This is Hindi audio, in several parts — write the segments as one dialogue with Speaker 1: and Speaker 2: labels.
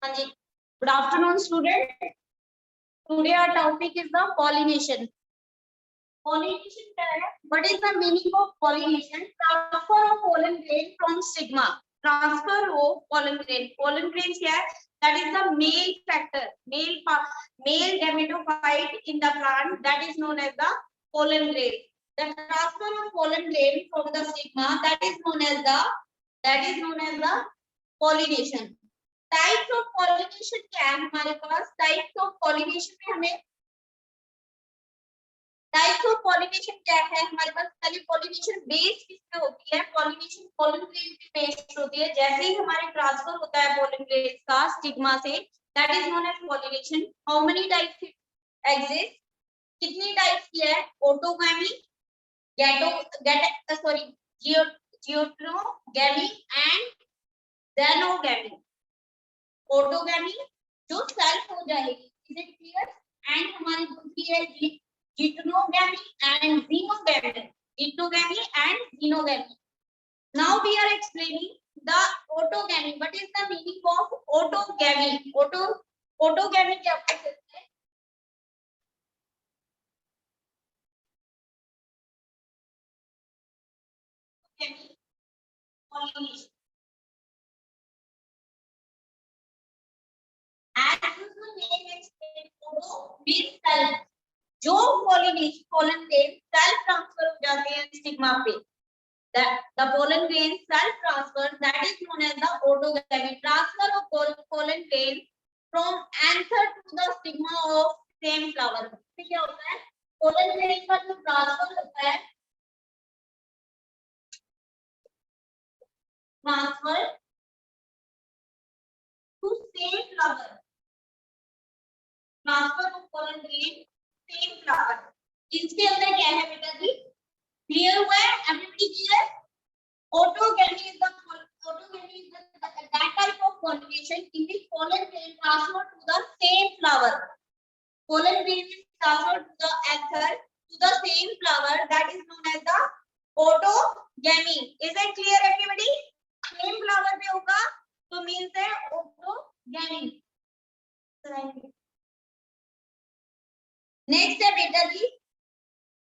Speaker 1: हाँ जी, good afternoon student. Today our topic is the pollination. Pollination क्या है? What is the meaning of pollination? Transfer of pollen grain from stigma. Transfer of pollen grain. Pollen grain क्या है? That is the male factor, male gametophyte in the plant, that is known as the pollen grain. The transfer of pollen grain from the stigma, that is known as the pollination. Types of pollination क्या है हमारे पास? टाइप्स ऑफ पॉलिनेशन में हमें टाइप्स ऑफ पॉलिनेशन क्या है हमारे पास? पहले पॉलिनेशन बेस किस पे होती है? पॉलिनेशन पोलन ग्रेन पे बेस्ड होती है। जैसे ही हमारे ट्रांसफर होता है पोलन ग्रेन का स्टिग्मा से, that is known as pollination. How many types exist? कितनी टाइप्स की है? Autogamy, geitonogamy and xenogamy. Autogamy जो सेल्फ हो जाएगी, इज इट क्लियर? एंड हमारी दूसरी है geitonogamy and xenogamy. Now we are explaining the autogamy. What is the meaning of autogamy? Autogamy क्या बोलते हैं? Pollination. As the name explains, auto means self. जो pollination pollen grain self transfer हो जाते हैं स्टिग्मा पे, the pollen grain self transfer, that is known as the autogamy. Transfer of pollen grain from anther to the stigma of same flower. क्या होता है? पोलन ग्रेन का जो ट्रांसफर होता है, transfer to same flower, transfer of pollen grain same flower. इसके अंदर क्या है बेटा जी? क्लियर हुआ है? Everybody clear? Autogamy is that type of pollination in which pollen grain transfer to the same flower. Pollen grain is transferred to the anther to the same flower, that is known as the autogamy. Is it clear everybody? Same flower पे होगा तो means है autogamy. नेक्स्ट है बेटा जी,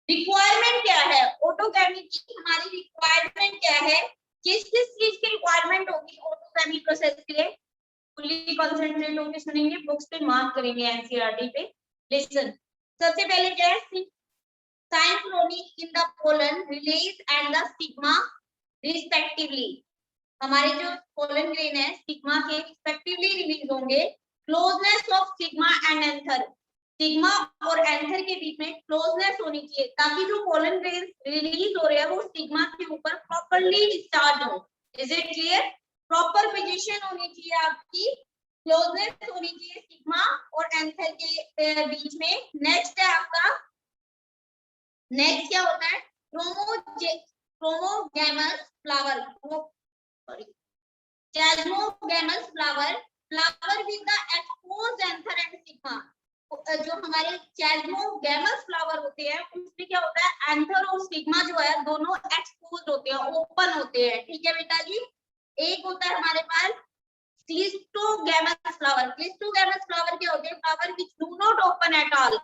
Speaker 1: रिक्वायरमेंट क्या है ऑटोगैमी की? हमारी रिक्वायरमेंट क्या है? किस किस चीज की रिक्वायरमेंट होगी ऑटोगैमी प्रोसेस के लिए? फुल्ली कंसंट्रेट होकर सुनेंगे, बुक्स पे मार्क करेंगे एनसीईआरटी पे। लिसन, सबसे पहले क्या है? Synchrony in the pollen release and the stigma respectively. हमारे जो पोलन ग्रेन है स्टिग्मा के रिस्पेक्टिवली रिलीज होंगे। Closeness of stigma and anther, stigma और एंथर के बीच में क्लोजनेस होनी चाहिए ताकि जो पोलन ग्रेन रिलीज हो रहे हैं वो स्टिग्मा के ऊपर प्रॉपर्ली डिस्चार्ज हो। Is it clear? Proper position होनी चाहिए आपकी, क्लोजनेस होनी चाहिए स्टिग्मा और एंथर के बीच में। नेक्स्ट है आपका, नेक्स्ट क्या होता है? क्रोमोगैमस flower, chasmogamous flower, flower with the exposed anther and stigma. जो हमारे चैस्मोगैमस फ्लावर होते हैं उसमें क्या होता है? एंथर और स्टिग्मा जो है दोनों एक्सपोज होते हैं, ओपन होते हैं। ठीक है बेटा जी? एक होता है हमारे पास क्लिस्टोगैमस फ्लावर। क्लिस्टोगैमस फ्लावर क्या होते हैं? Flower which do not open at all.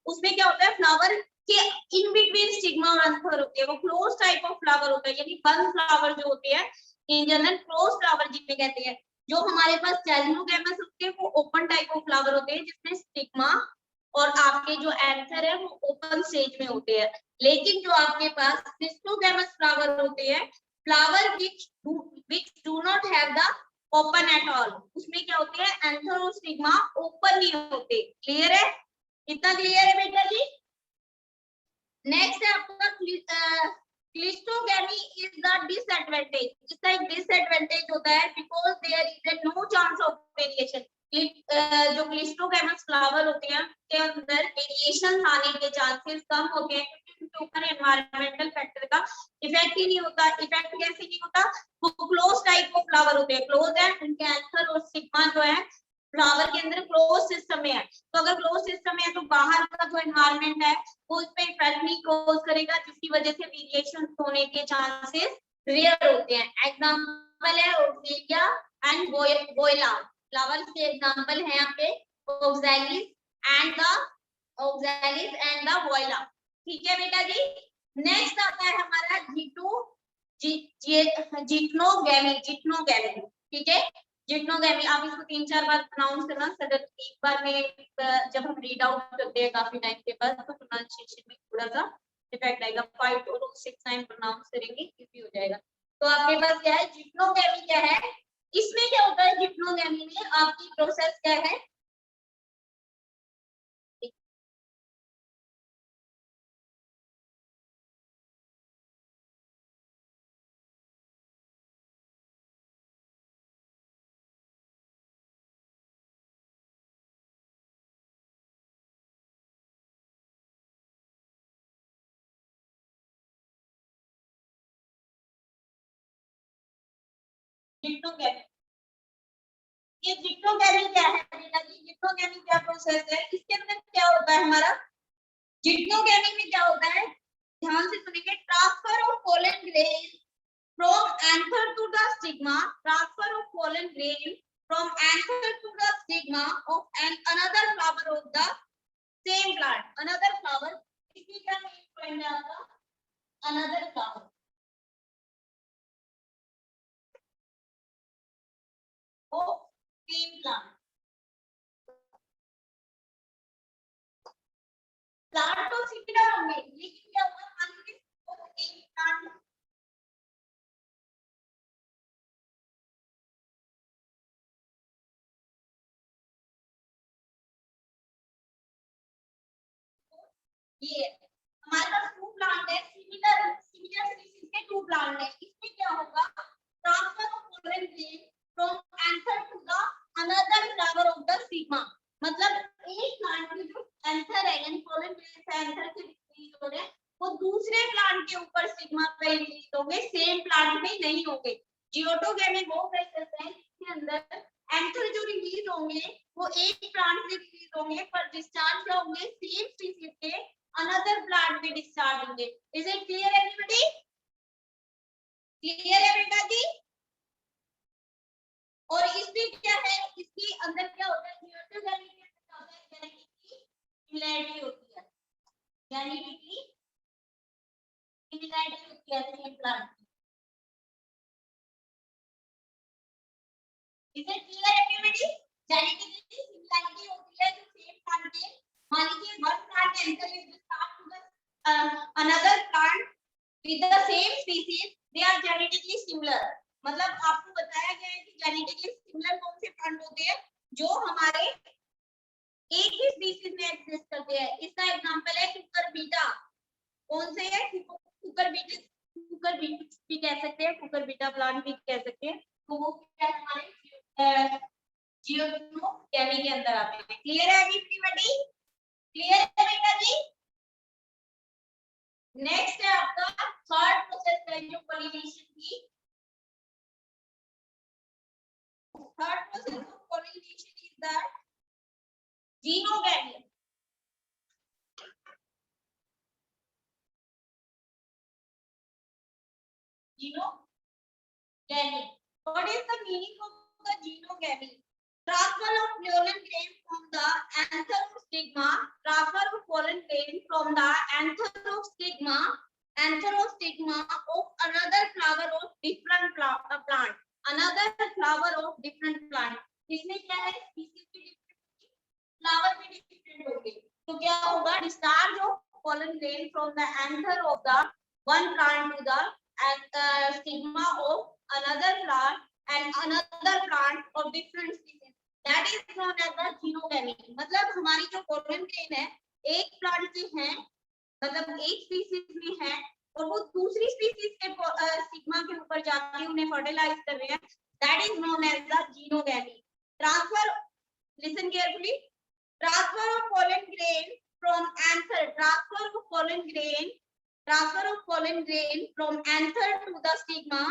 Speaker 1: उसमें क्या होता है? फ्लावर के इन बिटवीन स्टिग्मा और एंथर होते हैं, वो क्लोज टाइप ऑफ फ्लावर होता है, यानी बंद फ्लावर जो होते हैं इन जनरल क्लोज फ्लावर जिन्हें कहते हैं। जो हमारे पास चैस्मोगैमस होते हैं वो ओपन टाइप ऑफ फ्लावर होते हैं जिसमें स्टिग्मा और आपके जो एंथर है वो ओपन स्टेज में होते हैं। लेकिन जो आपके पास क्लिस्टोगैमस फ्लावर होते हैं, flower which do not have the open at all, उसमें क्या होते हैं? एंथर और स्टिग्मा ओपन नहीं होते। क्लियर है? इतना क्लियर है बेटा जी? नेक्स्ट है आपका क्लिस्टोगैमी इज द डिसएडवांटेज। इसका एक डिसएडवांटेज होता है because there is no chance of variation. जो क्लिस्टोगैमस फ्लावर होते हैं के अंदर वेरिएशन आने के चांसेस कम होते हैं क्योंकि उनके ऊपर एनवायरमेंटल फैक्टर का इफेक्ट ही नहीं होता। इफेक्ट कैसे नहीं होता? वो क्लोज टाइप ऑफ फ्लावर होते हैं, क्लोज है, उनके एंथर और स्टिग्मा जो है फ्लावर के अंदर क्लोज सिस्टम में है। तो अगर क्लोज सिस्टम में है तो बाहर का जो एनवायरनमेंट है वो इस पे इफेक्ट नहीं कॉज करेगा, जिसकी वजह से वेरिएशन होने के चांसेस रेयर होते हैं। एग्जांपल है ऑर्किडिया एंड वोयला। फ्लावर्स के एग्जांपल है यहाँ पे ऑक्सैलिस एंड द वोइला। ठीक है बेटा जी। नेक्स्ट आता है हमारा जिटनोगैमी। ठीक है, जिटनोगैमी। आप इसको 3-4 बार प्रोनाउंस करना। सडन एक बार में जब हम रीड आउट करते हैं काफी टाइम के बाद तो प्रोनाउंसिएशन में थोड़ा सा इफेक्ट आएगा। 5 और 6 टाइम प्रोनाउंस करेंगे इजी हो जाएगा। तो आपके पास क्या है, जिटनोगैमी क्या है, इसमें क्या होता है जिटनोगैमी में, आपकी प्रोसेस क्या है, जिटनोगैमी। ये जिटनोगैमी क्या है बेटा जी, जिटनोगैमी क्या प्रोसेस है, इसके अंदर क्या होता है हमारा, जिटनोगैमी में क्या होता है, ध्यान से सुनेंगे। Transfer of pollen grain from anther to the stigma, transfer of pollen grain from anther to the stigma of another flower of the same plant, another flower, इसकी क्या मेन पॉइंट है आपका, another flower of same plant। Plant तो सिमिलर होंगे लेकिन क्या होगा, मान लीजिए सेम प्लांट, ये हमारे पास 2 प्लांट है, सिमिलर स्पीसीज के 2 प्लांट है, इसमें क्या होगा, transfer of pollen grain from anther to the another flower of the stigma. मतलब एक प्लांट में जो एंथर है यानी पोलन ग्रेन से एंथर से रिलीज हो रहे हैं वो दूसरे प्लांट के ऊपर स्टिग्मा पे रिलीज होंगे, सेम प्लांट में नहीं होंगे। जियोटोगैमी वो प्रोसेस है जिसके अंदर एंथर जो रिलीज होंगे वो एक प्लांट से रिलीज होंगे पर डिस्चार्ज क्या होंगे, सेम स्पीसीज के अनदर प्लांट में डिस्चार्ज होंगे। Is it clear everybody? Clear है बेटा जी? और इसमें क्या है, इसके अंदर क्या होता है, जियोटोगैमी के अंदर होता है जेनेटिकली सिमिलैरिटी होती है, जेनेटिकली सिमिलैरिटी होती है same plant. Is it clear everybody? Genetically similarity होती है जो सेम प्लांट में, मान लीजिए one plant anther with the start to the another plant with the same species, they are genetically similar। मतलब आपको बताया गया है कि जेनेटिकली सिमिलर कौन से प्लांट होते हैं जो हमारे एक ही स्पीसीज में एग्जिस्ट करते हैं। इसका एग्जांपल है कुकुरबिटा। कौन से है, कुकुरबिटा भी कह सकते हैं, कुकुरबिटा प्लांट भी कह सकते हैं। तो वो क्या है, हमारे जियोटोगैमी के अंदर आते हैं। क्लियर है एवरीबॉडी? क्लियर है बेटा जी? नेक्स्ट है आपका थर्ड प्रोसेस है जो पॉलिनेशन की। Third process of pollination is the xenogamy. Genogamy. What is the meaning of the genogamy? Transfer of pollen grain from the anther of stigma. Transfer of pollen grain from the anther of stigma of another flower of different plant. Another flower of different plant. इसमें क्या है, स्पीशीज भी डिफरेंट, फ्लावर भी डिफरेंट होंगे। तो क्या होगा, discharge of pollen grain from the anther of the one plant to the stigma of another plant and another plant of different species, that is known as the genogamy। मतलब हमारी जो pollen grain है एक प्लांट से है, मतलब एक स्पीसीज में है और वो दूसरी स्पीसीज के स्टिग्मा के ऊपर जाके उन्हें फर्टिलाइज कर रहे हैं, that is known as the genogamy। Transfer, listen carefully, transfer of pollen grain from anther, transfer of pollen grain from anther to the stigma,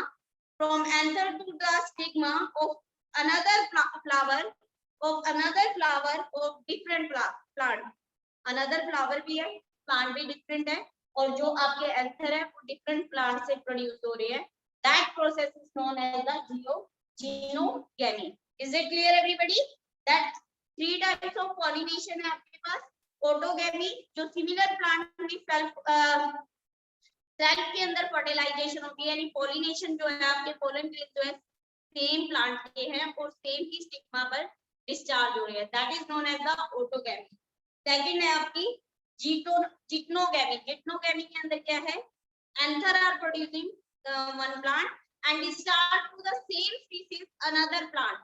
Speaker 1: from anther to the stigma of another flower of different plant। another flower भी है, plant भी different है और जो आपके anther है वो different plant से produce हो रहे हैं। that process is known as the genogamy। Is it clear everybody that 3 types of pollination है आपके पास। ऑटोगैमी जो सिमिलर प्लांट में सेल्फ के अंदर फर्टिलाइजेशन होती है, यानी पॉलिनेशन जो है आपके पोलन ग्रेन जो है सेम प्लांट के हैं और सेम ही स्टिग्मा पर डिस्चार्ज हो रहे हैं, that is known as the autogamy. Second है आपकी जिक्नोगैमी। जिक्नोगैमी के अंदर क्या है, anther are producing one plant and discharge to the same species another plant.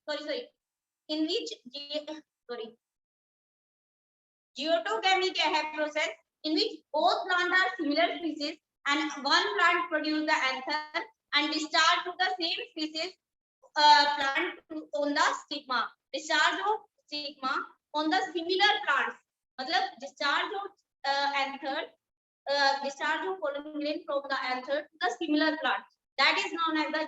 Speaker 1: Sorry. In which geotogamy क्या है process in which both plants are similar species and one plant produce the anther and discharge to the same species plant on the stigma. Discharge of stigma on the similar plants. मतलब discharge of anther, discharge of pollen grain from the anther to the similar plant. That is known as the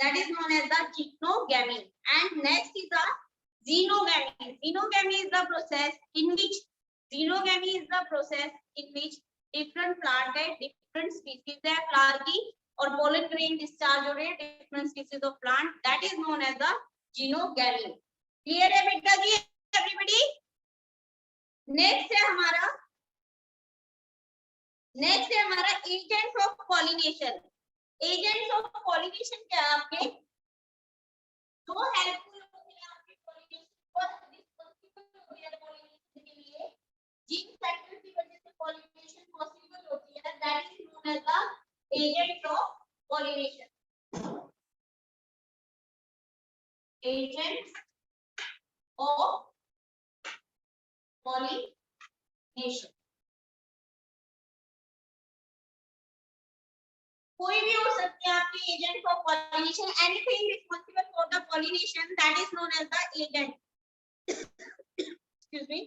Speaker 1: that is known as the gynogamy. And next is the xenogamy. Xenogamy is the process in which different plant है, different species है, flower की और pollen grain discharge हो रहे हैं different species of plant, that is known as the xenogamy. Clear है बेटा जी everybody? Next है हमारा agents of pollination. Agents of pollination क्या है आपके, जो हेल्पफुल होते हैं आपके पॉलिनेशन और रिस्पांसिबल होते हैं पॉलिनेशन के लिए, जिन फैक्टर की वजह से पॉलिनेशन पॉसिबल होती है, that is known as the agents of pollination. Agents of pollination कोई भी हो सकते हैं आपके agent for pollination, anything responsible for the pollination that is known as the agent. Excuse me,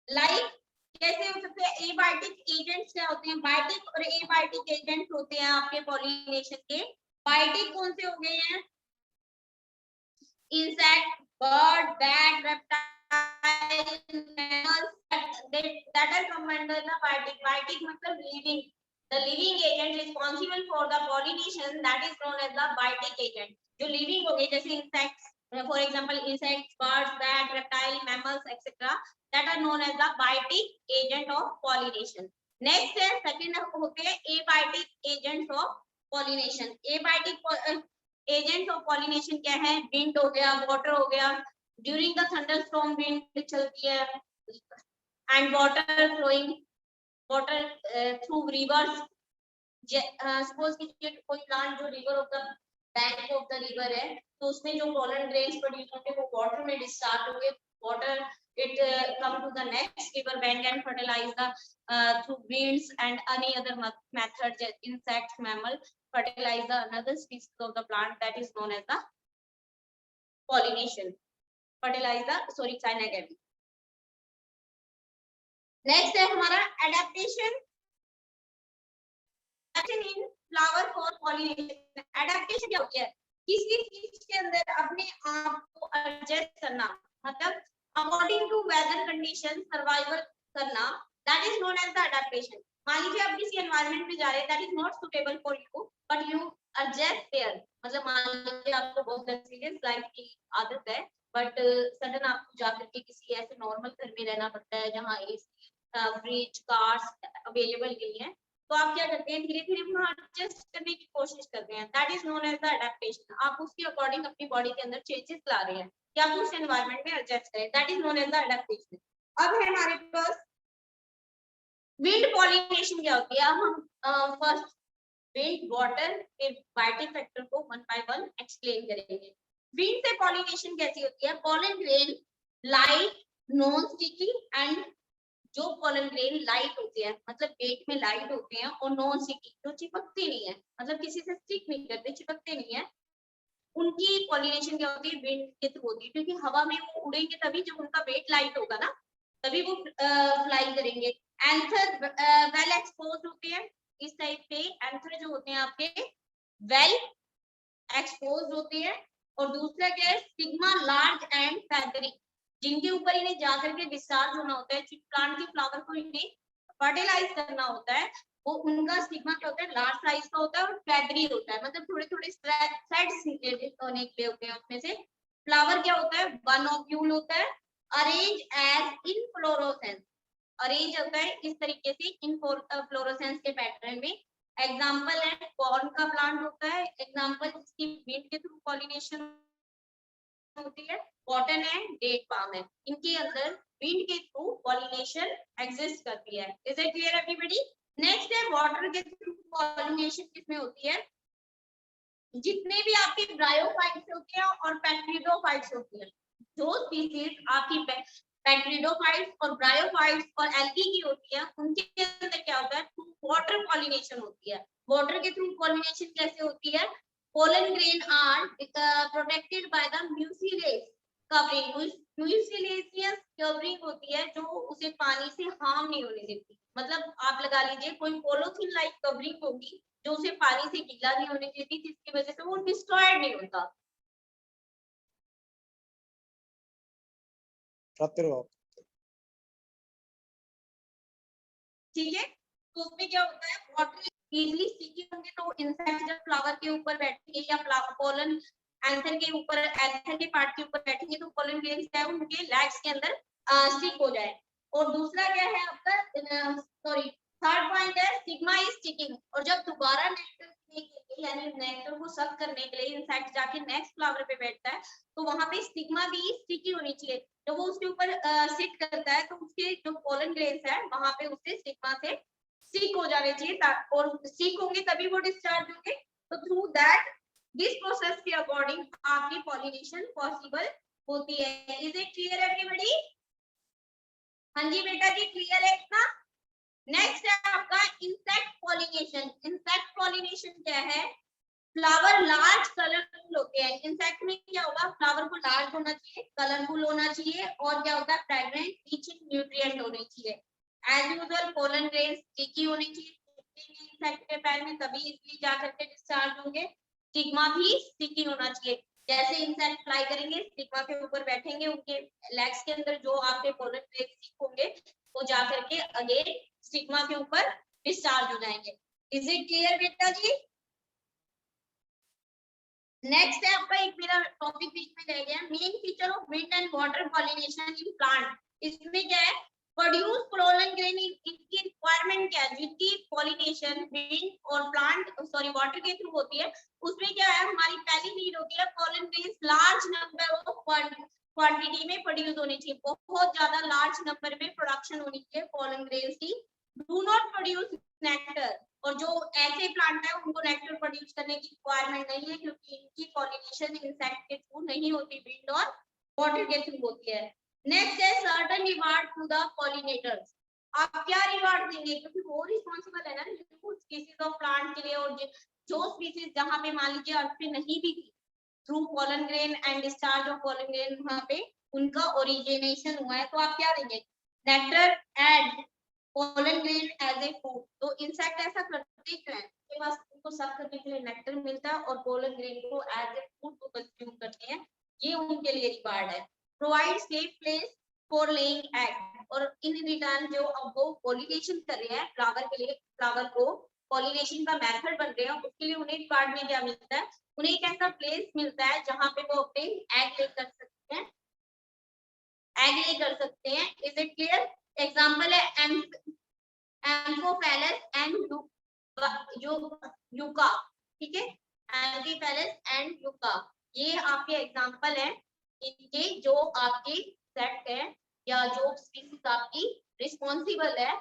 Speaker 1: like कैसे हो सकते हैं, एबायोटिक एजेंट्स क्या होते हैं, बायोटिक और एबायोटिक एजेंट्स होते हैं आपके पॉलिनेशन के। बायोटिक कौन से हो गए हैं, insect, bird, bat, reptile, mammals, that are come under the biotic. Biotic मतलब living, the living agent responsible for the pollination, that is known as the biotic agent। जो living हो गए जैसे insects, for example insects, birds, bat, reptile, mammals etc, that are known as the biotic agent of pollination। next है second होते हैं abiotic agents of pollination। abiotic agents of pollination क्या है, wind हो गया, water हो गया, during the thunderstorm wind चलती है and water flowing through rivers। suppose कि कोई प्लांट जो river of the bank of the river है, तो उसमें जो pollen grains प्रोड्यूस होंगे वो वाटर में डिस्चार्ज होंगे, water it come to the next river bank and fertilize the through winds and any other method, insect, mammal, fertilize the another species of the plant, that is known as the pollination, fertilize the synagamy। Next है हमारा adaptation in flower for pollination. Adaptation क्या होती है, किसी चीज के अंदर अपने आप को एडजस्ट करना, मतलब according to weather condition survival करना, that is known as the adaptation. मान लीजिए आप किसी एनवायरनमेंट में जा रहे हैं that is not suitable for you but you adjust there, मतलब मान लीजिए आपको बहुत सीरियस लाइफ की आदत है बट सडन आपको जाकर के किसी ऐसे नॉर्मल घर में रहना पड़ता है जहाँ एसी, फ्रिज, कार्स अवेलेबल नहीं है, तो आप क्या करते हैं, धीरे धीरे वहां एडजस्ट करने की कोशिश करते हैं, that is known as the adaptation. आप उसके अकॉर्डिंग अपनी बॉडी के अंदर चेंजेस ला रहे हैं कि आप उस एनवायरनमेंट में एडजस्ट करें, that is known as the adaptation. अब है हमारे पास विंड पॉलिनेशन क्या होती है। अब हम फर्स्ट विंड, वाटर के बायोटिक फैक्टर को वन बाय वन एक्सप्लेन करेंगे। विंड से पॉलिनेशन कैसी होती है, pollen grain light, non sticky and जो पोलन ग्रेन लाइट होते हैं, मतलब पेट में लाइट होते हैं और नॉन स्टिकी जो चिपकते नहीं है, मतलब किसी से स्टिक नहीं करते, चिपकते नहीं है, उनकी पॉलिनेशन क्या होती है, विंड के थ्रू होती है, क्योंकि हवा में वो उड़ेंगे तभी जब उनका वेट लाइट होगा ना, तभी वो फ्लाई करेंगे। एंथर वेल एक्सपोज होते हैं, इस टाइप पे एंथर जो होते हैं आपके वेल एक्सपोज होते हैं। और दूसरा क्या है, स्टिग्मा लार्ज एंड फेदरी, जिनके ऊपर इन्हें जाकर के डिस्चार्ज होना होता है, प्लांट के फ्लावर को इन्हें फर्टिलाइज करना होता है, वो उनका स्टिग्मा क्या होता है, लार्ज साइज का होता है और फेदरी होता है, मतलब थोड़े थोड़े थ्रेड्स होने के लिए होते हैं उसमें से। फ्लावर क्या होता है, वन ऑक्यूल होता है, अरेंज एज इनफ्लोरेसेंस, अरेंज होता है इस तरीके से इनफ्लोरेसेंस के पैटर्न में। एग्जांपल है कॉर्न का प्लांट होता है, एग्जांपल जिसकी विंड के थ्रू पॉलिनेशन होती है, कॉटन है, डेट पाम है, इनके अंदर विंड के थ्रू पॉलिनेशन एग्जिस्ट करती है। Is it clear everybody? Next है वाटर के थ्रू पॉलिनेशन किसमें होती है, जितने भी आपके ब्रायोफाइट्स होते हैं और पैक्टिडोफाइट्स होती है, जो स्पीशीज आपकी पैक्टिडोफाइट्स और ब्रायोफाइट्स और एल्गी की होती है, उनके अंदर क्या होता है, वाटर पॉलिनेशन होती है। वाटर के थ्रू पॉलिनेशन कैसे होती है, pollen grain are protected by the mucilage covering, mucilaceous covering होती है जो उसे पानी से हार्म नहीं होने देती, मतलब आप लगा लीजिए कोई पॉलीथीन लाइक कवरिंग होगी जो उसे पानी से गीला नहीं होने देती, जिसकी वजह से वो डिस्ट्रॉयड नहीं होता। ठीक है, तो उसमें क्या होता है, वाटर इजीली स्टिकी होंगे तो इंसेक्ट जब फ्लावर के ऊपर बैठेंगे या पोलन एंथर के ऊपर, एंथर के पार्ट के ऊपर बैठेंगे तो पोलन ग्रेन्स क्या है उनके लेग्स के अंदर स्टिक हो जाए। और दूसरा क्या है आपका, सॉरी थर्ड पॉइंट है स्टिग्मा इज स्टिकिंग, और जब दोबारा नेक्टर यानी नेक्टर को सक करने के लिए इंसेक्ट जाके नेक्स्ट फ्लावर पे बैठता है तो वहां पे स्टिग्मा भी स्टिकी होनी चाहिए, जब वो उसके ऊपर सिट करता है तो उसके जो पोलन ग्रेन्स है वहां पे उससे स्टिग्मा से स्टिक हो जाने चाहिए, और स्टिक होंगे तभी वो डिस्चार्ज होंगे। तो थ्रू दैट दिस प्रोसेस के अकॉर्डिंग आपकी पॉलिनेशन पॉसिबल होती है। Is it clear everybody? हाँ जी बेटा जी, क्लियर है इतना? नेक्स्ट है आपका इंसेक्ट पॉलिनेशन। इंसेक्ट पॉलिनेशन क्या है, फ्लावर लार्ज कलरफुल होते हैं। इंसेक्ट में क्या होगा, फ्लावर को लार्ज होना चाहिए, कलरफुल होना चाहिए, और क्या होता है फ्रेग्रेंट, टीचिंग, न्यूट्रिएंट होने चाहिए। As usual pollen grains sticky होनी चाहिए इंसेक्ट के पैर में, तभी इजीली जा करके डिस्चार्ज होंगे। स्टिग्मा भी स्टिकी होना चाहिए, जैसे इंसेक्ट फ्लाई करेंगे स्टिग्मा के ऊपर बैठेंगे, उनके लेग्स के अंदर जो आपके पोलन ग्रेन्स स्टिक होंगे वो जा करके अगेन स्टिग्मा के ऊपर डिस्चार्ज हो जाएंगे। इज इट क्लियर बेटा जी? नेक्स्ट है आपका एक मेरा टॉपिक बीच में रह गया, main feature of wind and water pollination in plant. इसमें क्या है, प्रोड्यूस पोलन ग्रेन, इनकी रिक्वायरमेंट क्या है, जिनकी पॉलिनेशन विंड और प्लांट सॉरी वाटर के थ्रू होती है, उसमें क्या है हमारी पहली नीड होती है pollen grains large number of quantity में प्रोड्यूस होनी चाहिए, बहुत ज्यादा लार्ज नंबर में प्रोडक्शन होनी चाहिए पोलन ग्रेन्स की। डू नॉट प्रोड्यूस नेक्टर, और जो ऐसे प्लांट है उनको नेक्टर प्रोड्यूस करने की रिक्वायरमेंट नहीं है, क्योंकि इनकी पॉलिनेशन इंसेक्ट के थ्रू नहीं होती, विंड और वाटर के थ्रू होती है। नेक्स्ट है certain reward to the pollinators. आप क्या रिवार्ड देंगे, क्योंकि वो रिस्पांसिबल है ना कुछ स्पीशीज ऑफ प्लांट के लिए, और जो स्पीशीज जहां पे मान लीजिए अर्थ पे नहीं भी थी, through pollen grain and discharge of pollen grain वहां पे उनका ओरिजिनेशन हुआ है, तो आप क्या देंगे, nectar and pollen grain as a food. तो इंसेक्ट ऐसा करते क्यों हैं, उनके पास उनको सक करने के लिए नेक्टर मिलता है और पोलन ग्रेन को एज ए फूड को कंज्यूम करते हैं, ये उनके लिए रिवार्ड है। Provide safe place for laying egg, और इन रिटर्न जो अब वो पॉलिनेशन कर रहे हैं फ्लावर के लिए, फ्लावर को पॉलिनेशन का मेथड बन रहे हैं, उसके लिए उन्हें रिवार्ड में क्या मिलता है, उन्हें एक ऐसा प्लेस मिलता है जहां पे वो अपने एग ले कर सकते हैं, एग ले कर सकते हैं। Is it clear? एग्जांपल है एम्फोफेलस एंड यूका, ठीक है, एम्फोफेलस एंड यूका, ये आपके एग्जांपल हैं इनके, जो आपके सेट है या जो स्पीशीज आपकी रिस्पांसिबल है,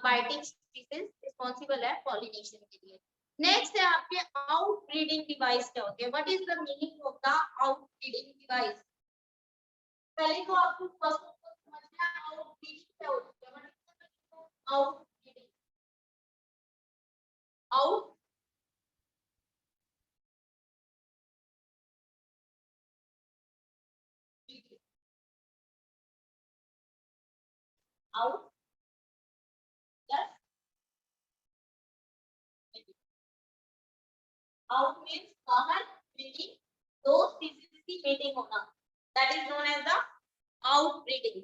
Speaker 1: बाइटिंग स्पीशीज रिस्पांसिबल है पॉलिनेशन के लिए। नेक्स्ट है आपके आउट ब्रीडिंग डिवाइस क्या होते हैं, what is the meaning of the out breeding device. पहले तो आपको फर्स्ट समझना है आउट ब्रीडिंग क्या होती है, out breeding, out out plus out means बाहर, ब्रीडिंग दो स्पीशीज की मीटिंग होना, that is known as the out breeding,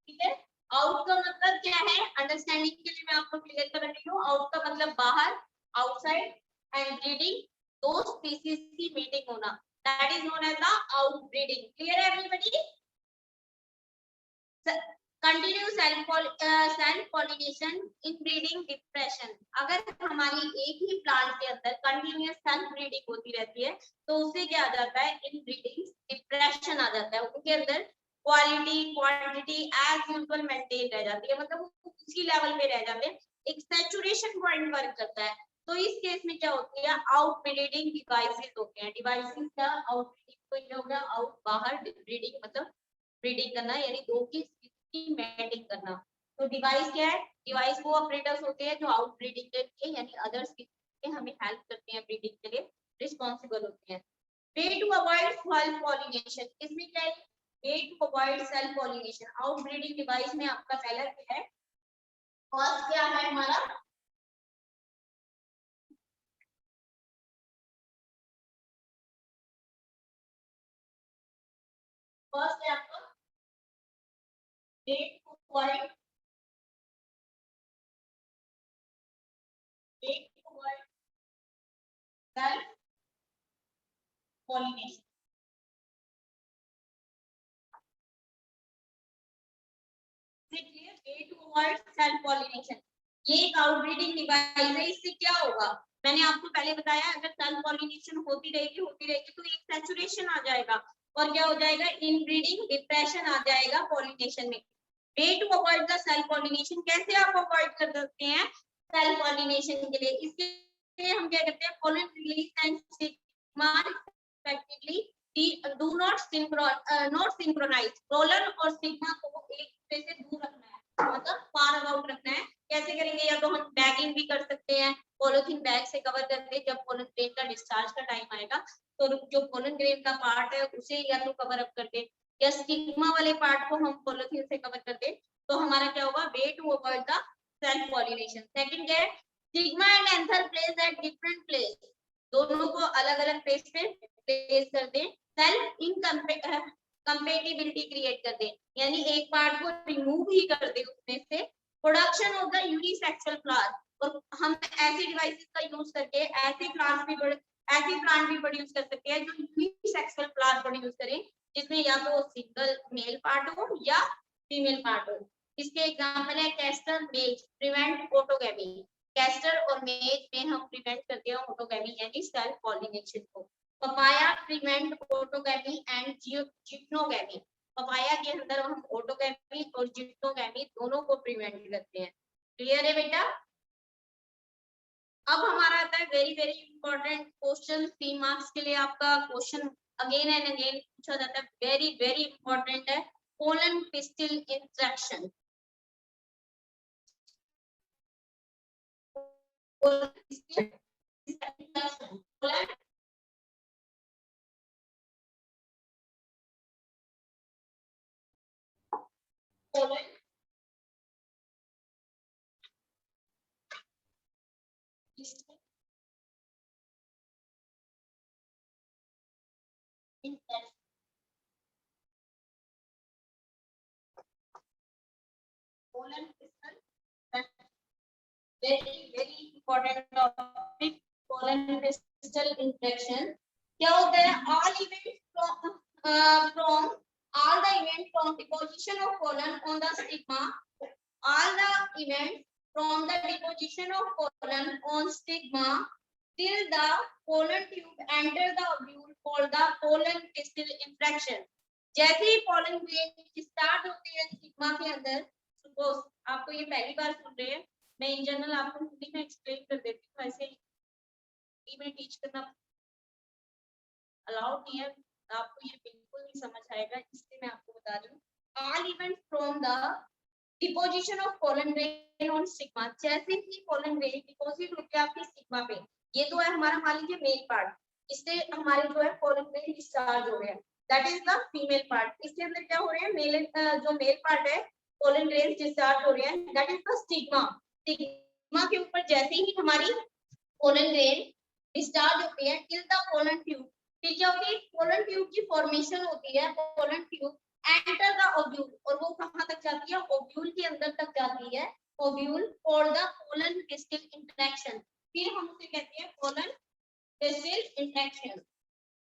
Speaker 1: ठीक है। आउट का मतलब क्या है, अंडरस्टैंडिंग के लिए मैं आपको क्लियर कर रही हूँ। आउट का मतलब बाहर, आउटसाइड, एंड ब्रीडिंग, दो स्पीसीज की मीटिंग होना, that is known as the outbreeding. Clear है everybody? Continue self pollination inbreeding depression. अगर हमारी एक ही प्लांट के अंदर कंटिन्यूअस सेल्फ ब्रीडिंग होती रहती है तो उससे क्या आ जाता है, इन ब्रीडिंग डिप्रेशन आ जाता है। उनके अंदर quality quantity as usual maintain रह जाती है, मतलब वो उसी लेवल पे रह जाते हैं, एक सैचुरेशन पॉइंट वर्क करता है। तो इस केस में क्या होती है, आउट ब्रीडिंग डिवाइसेस होते हैं। डिवाइसेस क्या, आउट ब्रीडिंग तो ये हो गया आउट, बाहर, ब्रीडिंग मतलब ब्रीडिंग करना, यानी दो की मैटिंग करना। तो डिवाइस क्या है, डिवाइस वो ऑपरेटर्स होते हैं जो आउट ब्रीडिंग के लिए यानी अदर्स के हमें हेल्प करते हैं, ब्रीडिंग के लिए रिस्पांसिबल होते हैं। Way to avoid self pollination, इसमें क्या है, way to avoid self pollination. Out breeding device में आपका पहला क्या है, फर्स्ट क्या है हमारा, फर्स्ट है आपका way to avoid, way to avoid self pollination. Way to avoid self pollination, ये एक आउटब्रीडिंग डिवाइस है। इससे क्या होगा, मैंने आपको पहले बताया, अगर सेल्फ पॉलिनेशन होती रहेगी तो एक सैचुरेशन आ जाएगा और क्या हो जाएगा, इनब्रीडिंग डिप्रेशन आ जाएगा पॉलिनेशन में। Way to avoid the self pollination, कैसे आप अवॉइड कर सकते हैं सेल्फ पॉलिनेशन के लिए, इसके लिए हम क्या करते हैं, pollen release and stigma respectively do not synchronize. Pollen और स्टिग्मा को एक दूसरे से दूर रखना है, मतलब फार अबाउट रखना है। कैसे करेंगे, या तो हम बैगिंग भी कर सकते हैं, पॉलिथीन बैग से कवर करके, जब पोलन ग्रेन का डिस्चार्ज का टाइम आएगा तो जो पोलन ग्रेन का पार्ट है उसे या तो कवर अप करके, या स्टिग्मा वाले पार्ट को हम पॉलिथीन से कवर करते, तो हमारा क्या होगा, way to avoid the self pollination. Second क्या है, stigma and anther place at different place, दोनों को अलग अलग प्लेस पे प्लेस कर दें, सेल्फ कंपेटिबिलिटी क्रिएट कर दें, यानी एक पार्ट को रिमूव ही कर दे उसमें से। Production of the unisexual flower, और हम ऐसे डिवाइसेस का यूज करके ऐसे प्लांट भी प्रोड्यूस कर सकते हैं जो यूनिसेक्सुअल फ्लावर प्रोड्यूस करें, जिसमें या तो सिंगल मेल पार्ट हो या फीमेल पार्ट हो। इसके एग्जांपल है कैस्टर, मेज, प्रिवेंट ऑटोगैमी। कैस्टर और मेज में हम प्रिवेंट करते हैं ऑटोगैमी यानी सेल्फ पॉलिनेशन को। Papaya prevent autogamy and geitonogamy, papaya के अंदर हम ऑटोगैमी और जिप्नोगैमी दोनों को प्रिवेंट करते हैं। क्लियर है बेटा? अब हमारा आता है very very important question, 3 marks के लिए आपका क्वेश्चन अगेन एंड अगेन पूछा जाता है, वेरी वेरी इंपॉर्टेंट है, pollen pistil interaction. very very important topic, pollen crystal infection। क्या होता है, all events from all the events from deposition of pollen on the stigma, all the events from the deposition of pollen on stigma till the pollen tube enter the ovule called the pollen crystal infection। जैसे ही pollen grain स्टार्ट होते हैं स्टिग्मा के अंदर, सपोज आपको ये पहली बार सुन रहे हैं, मैं इन जनरल आपको हिंदी में एक्सप्लेन कर देती हूँ, ऐसे हिंदी में टीच करना अलाउड नहीं है, आपको ये बिल्कुल नहीं समझ आएगा, इसलिए मैं आपको बता रही हूँ। All events from the deposition of pollen grain on stigma, जैसे ही पोलन ग्रेन डिपॉजिट होते हैं आपके स्टिग्मा पे, ये तो है हमारा मान लीजिए मेल पार्ट, इससे हमारे जो है पोलन ग्रेन डिस्चार्ज हो रहे हैं, that is the female part. इसके अंदर क्या हो रहे हैं, मेल जो मेल पार्ट है पोलन ग्रेन डिस्चार्ज हो रहे हैं, that is the stigma. Stigma के ऊपर जैसे ही हमारी पोलन ग्रेन डिस्चार्ज होती है टिल द पोलन ट्यूब, फिर क्या होती है, पोलन ट्यूब की फॉर्मेशन होती है, pollen tube enter the ovule, और वो कहाँ तक जाती है, ओव्यूल के अंदर तक जाती है, ovule for the pollen pistil interaction, फिर हम उसे कहते हैं पोलन पिस्टिल इंटरेक्शन।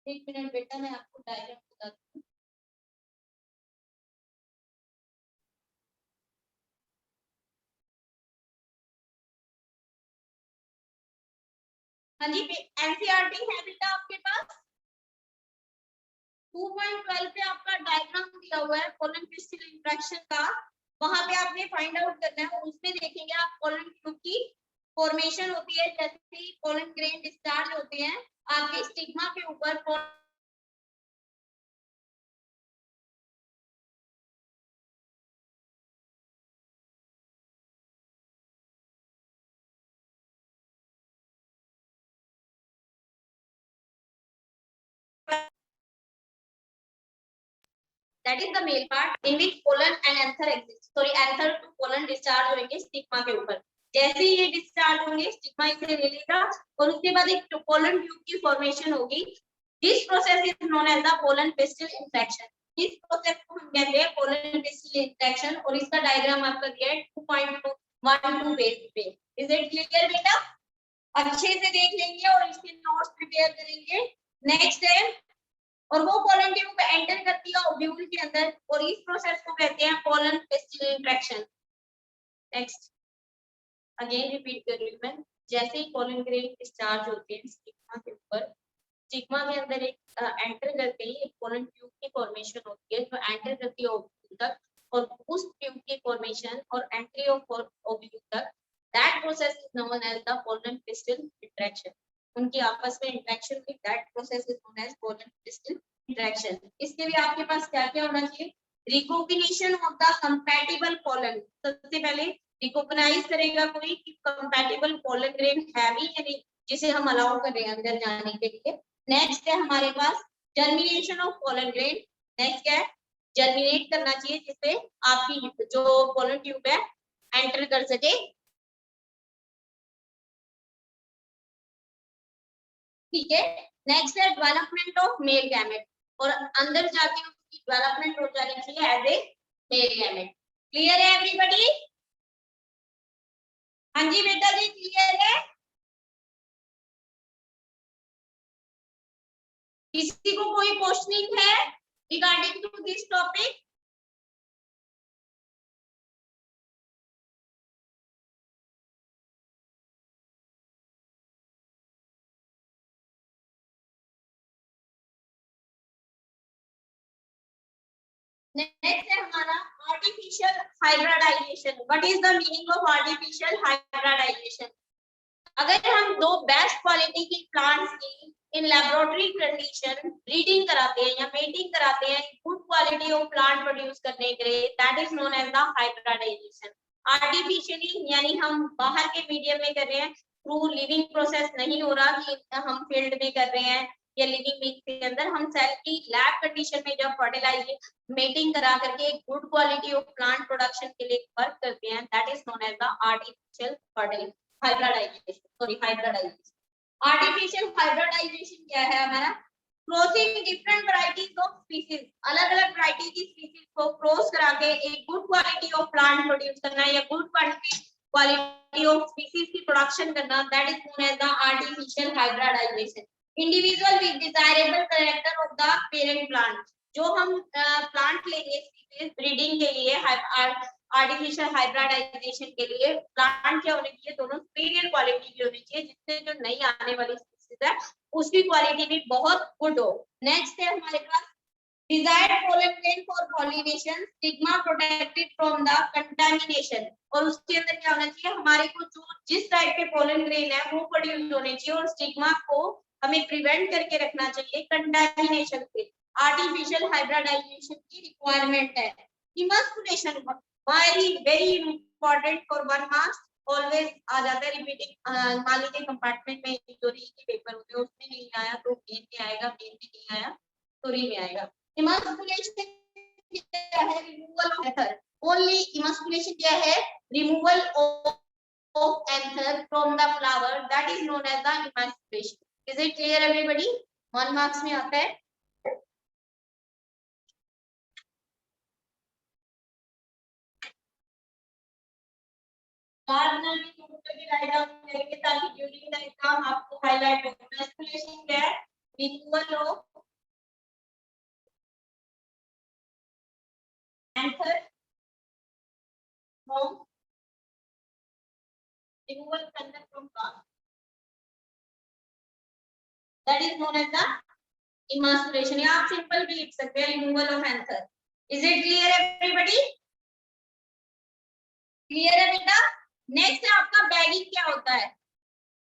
Speaker 1: एक मिनट बेटा मैं आपको डायग्राम बताती हूँ। हाँ जी, एनसीईआरटी है बेटा आपके पास, 2.12 पे आपका डायग्राम दिया हुआ है पोलन पिस्टिल इंटरेक्शन का, वहां पे आपने फाइंड आउट करना है, उसमें देखेंगे आप पोलन ट्यूब की फॉर्मेशन होती है, जैसे ही पोलन ग्रेन डिस्चार्ज होते हैं आपके स्टिग्मा के ऊपर that is the male part in which pollen and anther exist, sorry anther to pollen discharge होंगे स्टिग्मा के ऊपर, जैसे ही ये डिस्चार्ज होंगे स्टिग्मा इसे ले लेगा और उसके बाद एक पोलन ट्यूब की फॉर्मेशन होगी, this process is known as the pollen pistil interaction, इस प्रोसेस को हम कहते हैं पोलन पिस्टिल इंटरेक्शन, और इसका डायग्राम आपका दिया है 2.12 पेज पे। इज इट क्लियर बेटा, अच्छे से देख लेंगे और इसके नोट्स प्रिपेयर करेंगे। नेक्स्ट है, और वो पोलन ट्यूब एंटर करती है ओव्यूल के अंदर, और इस प्रोसेस को कहते हैं pollen pistil interaction. Next again repeat कर रही हूं मैं, जैसे ही पोलन ग्रेन डिस्चार्ज होते हैं स्टिग्मा के ऊपर, स्टिग्मा के अंदर एक एंटर करते ही एक पोलन ट्यूब की फॉर्मेशन होती है जो एंटर करती है ओव्यूल तक, और उस ट्यूब की फॉर्मेशन और एंट्री ऑफ ओव्यूल तक, that process is known as the pollen pistil interaction, उनकी आपस में इंटरेक्शन हुई, that process is known as pollen pistil interaction. इसके लिए आपके पास क्या क्या होना चाहिए, recognition of the compatible pollen, सबसे पहले रिकॉग्नाइज करेगा कोई कि कंपैटिबल पोलन ग्रेन है भी या नहीं, जिसे हम अलाउ कर रहे हैं अंदर जाने के लिए। नेक्स्ट है हमारे पास germination of pollen grain, next है जर्मिनेट करना चाहिए जिससे आपकी जो पोलन ट्यूब है एंटर कर सके, ठीक है। नेक्स्ट है डेवलपमेंट ऑफ मेल गैमेट, और अंदर जाके उसकी डेवलपमेंट हो जानी चाहिए as a male gamete. Clear है एवरीबॉडी, हाँ जी बेटा जी क्लियर है, किसी को कोई क्वेश्चनिंग है regarding to this topic? Next है हमारा artificial hybridization. What is the meaning of artificial hybridization? अगर हम दो बेस्ट क्वालिटी की प्लांट्स की इन लेबोरेटरी कंडीशन ब्रीडिंग कराते हैं या मेटिंग कराते हैं good quality of plant produce करने के लिए, that is known as the hybridization. Artificially यानी हम बाहर के मीडियम में कर रहे हैं, थ्रू लिविंग प्रोसेस नहीं हो रहा कि हम फील्ड में कर रहे हैं या लिविंग बींग के अंदर, हम सेल की लैब कंडीशन में जब फर्टिलाइज मेटिंग करा करके एक good quality of plant production के लिए वर्क करते हैं, that is known as the artificial fertilization, hybridization, sorry hybridization. Artificial hybridization क्या है हमारा, crossing different varieties of species, अलग अलग वैरायटी की स्पीशीज को क्रॉस करा के एक good quality of plant produce करना या गुड क्वालिटी ऑफ स्पीशीज की प्रोडक्शन करना, that is known as the artificial hybridization. Individual with desirable character of the parent plant, जो हम प्लांट लेंगे स्पीशीज ब्रीडिंग के लिए आर्टिफिशियल हाइब्रिडाइजेशन के लिए, प्लांट क्या होने चाहिए, दोनों सुपीरियर क्वालिटी की होनी चाहिए, जिससे जो नई आने वाली स्पीशीज है उसकी क्वालिटी भी बहुत गुड हो। नेक्स्ट है हमारे पास desired pollen grain for pollination, stigma protected from the contamination, और उसके अंदर क्या होना चाहिए, हमारे को जो जिस टाइप के पोलन ग्रेन है वो प्रोड्यूस होने चाहिए, और स्टिग्मा को हमें प्रिवेंट करके रखना चाहिए कंटामिनेशन से। आर्टिफिशियल हाइब्रिडाइजेशन की रिक्वायरमेंट है। Emasculation very important for 1 marks, always आ जाता है रिपीटिंग। मान लीजिए कंपार्टमेंट में जो री के पेपर होते हैं उसमें नहीं आया तो मेन में आएगा, मेन में नहीं आया तो री में आएगा। इमस्कुलेशन क्या है, removal of anther, only emasculation क्या है, removal of anther from the flower, that is known as the emasculation. Is it clear everybody, 1 marks में आता है। गार्डनर भी नोट करके राइट डाउन करेंगे ताकि ड्यूरिंग द एग्जाम आपको हाईलाइट हो। मैनिपुलेशन क्या है? Removal of answer from removal of answer from class. That is known as the emasculation. या आप सिंपल भी लिख सकते हैं removal of answer. Is it clear everybody? Clear है बेटा? Next आपका bagging क्या होता है?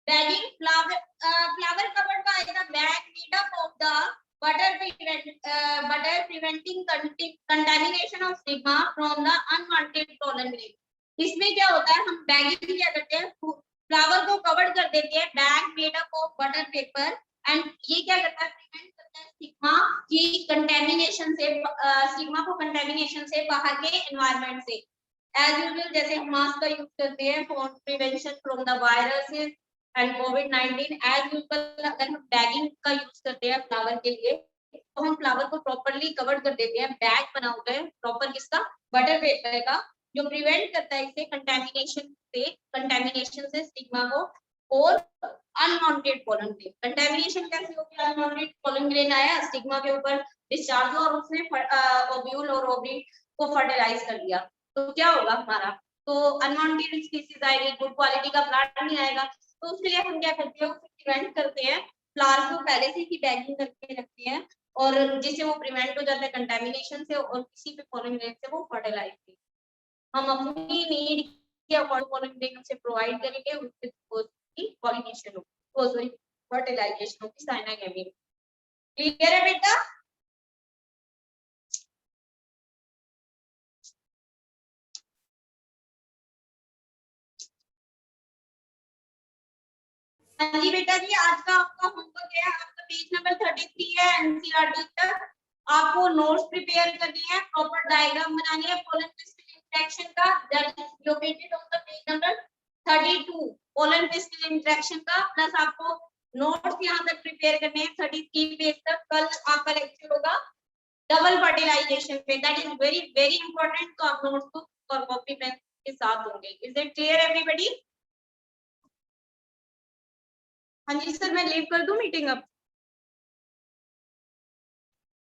Speaker 1: Bagging flower covered by the bag made up of the butter preventing contamination of stigma from the unwanted pollen grain. इसमें क्या होता है? हम बैगिंग क्या करते हैं? फ्लावर को कवर कर देते हैं bag made up of butter paper and ये क्या करता है? प्रिवेंट करता है स्टिग्मा की कंटेमिनेशन से, स्टिग्मा को कंटेमिनेशन से बाहर के एनवायरनमेंट से। एज यूजुअल जैसे हम मास्क का यूज करते हैं for prevention from the viruses and कोविड-19, एज यूजुअल अगर हम बैगिंग का यूज करते हैं फ्लावर के लिए तो हम फ्लावर को प्रॉपर्ली कवर कर देते हैं। बैग बना होता है प्रॉपर किसका? बटर पेपर का, जो प्रिवेंट करता है इसे कंटेमिनेशन से स्टिग्मा को और अनवांटेड पोलन ग्रेन। कंटेमिनेशन कैसे होगी? अनवांटेड पोलन ग्रेन आया स्टिग्मा के ऊपर डिस्चार्ज हुआ और उसने ओव्यूल और ओवरी को फर्टिलाइज कर दिया, तो क्या होगा हमारा? तो अनवांटेड स्पीसीज आएगी, गुड क्वालिटी का प्लांट नहीं आएगा। तो उसके लिए हम क्या करते हैं? उसे प्रिवेंट करते हैं, फ्लावर्स को पहले से ही बैगिंग करके रखते हैं और जिससे वो प्रिवेंट हो जाता है कंटेमिनेशन से और किसी भी पोलन ग्रेन से वो फर्टिलाइज होती है। हम अपनी नीड के अकॉर्डिंग पोलन ग्रेन से प्रोवाइड करेंगे, उसकी पॉलिनेशन हो, सॉरी फर्टिलाइजेशन होगी, साइनागेमिन। क्लियर है बेटा? हाँ जी बेटा जी, आज का आपका होमवर्क है, आपका पेज नंबर 33 है एनसीईआरटी तक। आपको नोट्स प्रिपेयर करनी है, प्रॉपर डायग्राम बनानी है पोलन पिस्टिल इंटरेक्शन का, that is located on the page number 32 pollen pistil interaction का। प्लस आपको नोट्स यहाँ तक प्रिपेयर करने हैं 33 पेज तक। कल आपका लेक्चर होगा डबल फर्टिलाइजेशन पे, that is very very important. तो आप नोट्स बुक और कॉपी पेन के साथ होंगे। Is it clear everybody? हाँ जी सर, मैं लीव कर दूं मीटिंग अब?